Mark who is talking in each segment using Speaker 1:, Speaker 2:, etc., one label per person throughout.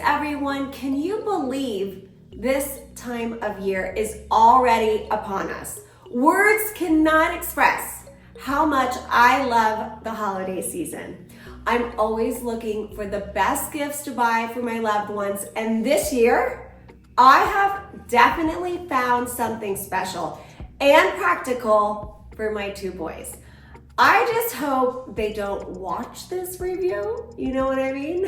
Speaker 1: everyone. Can you believe this time of year is already upon us? Words cannot express how much I love the holiday season. I'm always looking for the best gifts to buy for my loved ones, and this year, I have definitely found something special and practical for my two boys. I just hope they don't watch this review, you know what I mean?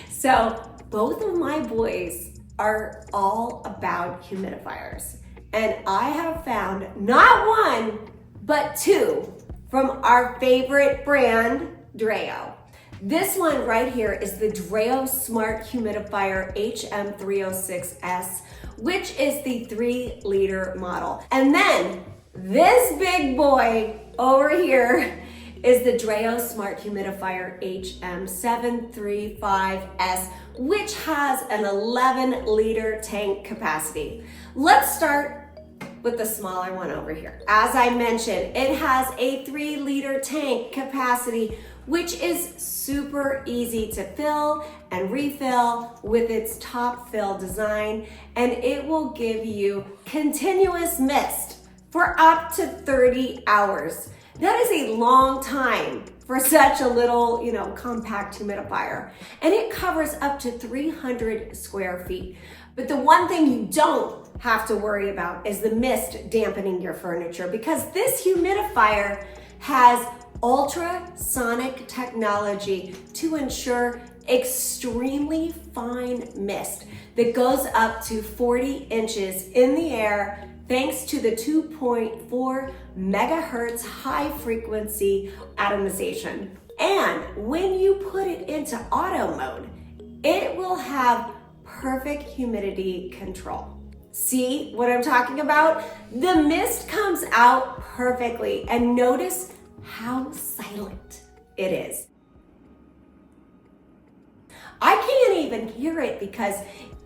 Speaker 1: So both of my boys are all about humidifiers, and I have found not one, but two from our favorite brand, Dreo. This one right here is the Dreo Smart Humidifier HM306S, which is the 3-liter model. And then this big boy over here is the Dreo Smart Humidifier HM735S, which has an 11-liter tank capacity. Let's start with the smaller one over here. As I mentioned, it has a 3-liter tank capacity, which is super easy to fill and refill with its top fill design, and it will give you continuous mist for up to 30 hours. That is a long time for such a little, compact humidifier. And it covers up to 300 square feet. But the one thing you don't have to worry about is the mist dampening your furniture, because this humidifier has ultrasonic technology to ensure extremely fine mist that goes up to 40 inches in the air, thanks to the 2.4 megahertz high frequency atomization. And when you put it into auto mode, it will have perfect humidity control. See what I'm talking about? The mist comes out perfectly, and notice how silent it is. I can't even hear it because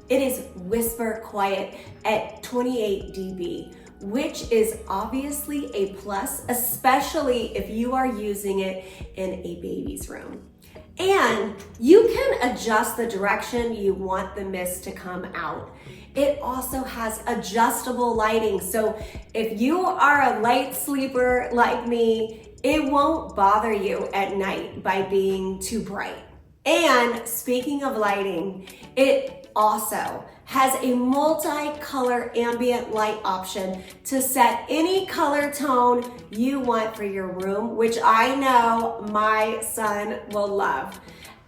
Speaker 1: it is whisper quiet at 28 dB, which is obviously a plus, especially if you are using it in a baby's room. And you can adjust the direction you want the mist to come out. It also has adjustable lighting, so if you are a light sleeper like me, it won't bother you at night by being too bright. And speaking of lighting, it also has a multi-color ambient light option to set any color tone you want for your room, which I know my son will love.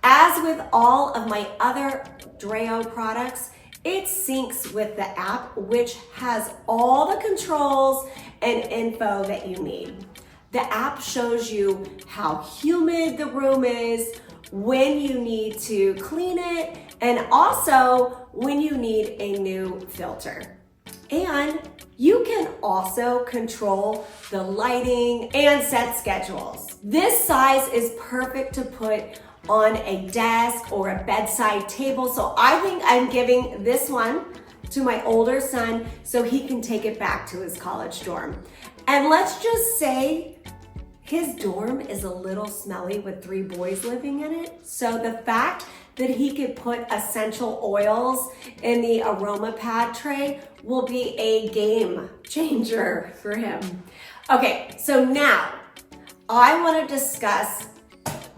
Speaker 1: As with all of my other Dreo products, it syncs with the app, which has all the controls and info that you need. The app shows you how humid the room is, when you need to clean it, and also when you need a new filter. And you can also control the lighting and set schedules. This size is perfect to put on a desk or a bedside table, so I think I'm giving this one to my older son so he can take it back to his college dorm. And let's just say his dorm is a little smelly with 3 boys living in it. So the fact that he could put essential oils in the aroma pad tray will be a game changer for him. Okay, so now I want to discuss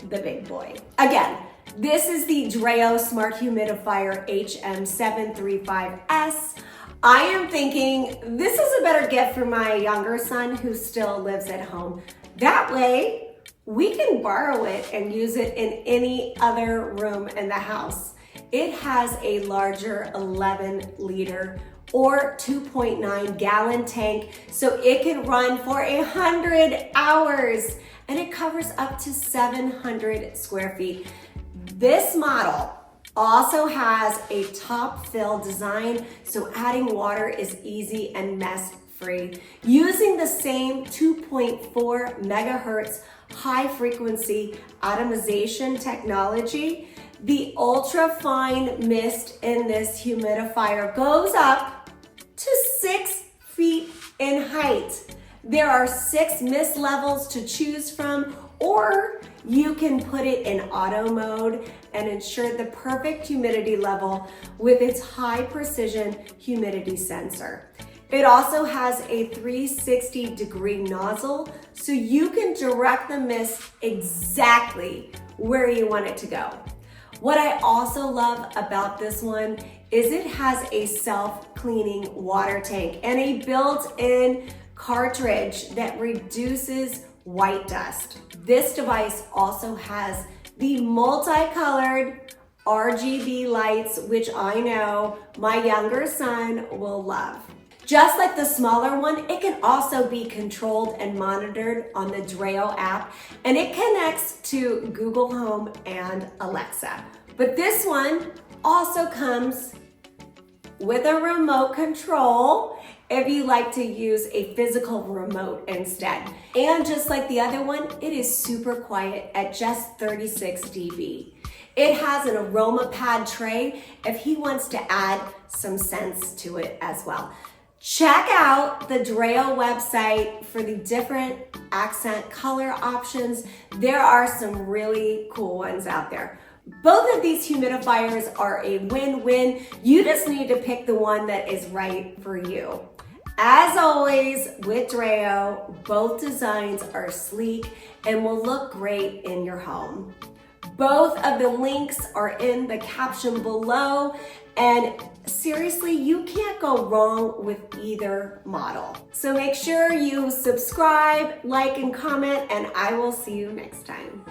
Speaker 1: the big boy. Again, this is the Dreo Smart Humidifier HM735S. I am thinking this is a better gift for my younger son who still lives at home. That way, we can borrow it and use it in any other room in the house. It has a larger 11-liter or 2.9 gallon tank, so it can run for 100 hours, and it covers up to 700 square feet. This model also has a top fill design, so adding water is easy and mess-free. Using the same 2.4 megahertz high frequency atomization technology, the ultra fine mist in this humidifier goes up to 6 feet in height. There are 6 mist levels to choose from, or You can put it in auto mode and ensure the perfect humidity level with its high precision humidity sensor. It also has a 360-degree nozzle, so you can direct the mist exactly where you want it to go. What I also love about this one is it has a self-cleaning water tank and a built-in cartridge that reduces white dust. This device also has the multicolored RGB lights, which I know my younger son will love. Just like the smaller one, it can also be controlled and monitored on the Dreo app, and it connects to Google Home and Alexa. But this one also comes with a remote control if you like to use a physical remote instead. And just like the other one, it is super quiet at just 36 dB. It has an aroma pad tray if he wants to add some scents to it as well. Check out the Dreo website for the different accent color options. There are some really cool ones out there. Both of these humidifiers are a win-win. You just need to pick the one that is right for you. As always with Dreo, both designs are sleek and will look great in your home. Both of the links are in the caption below, and seriously, you can't go wrong with either model. So make sure you subscribe, like, and comment, and I will see you next time.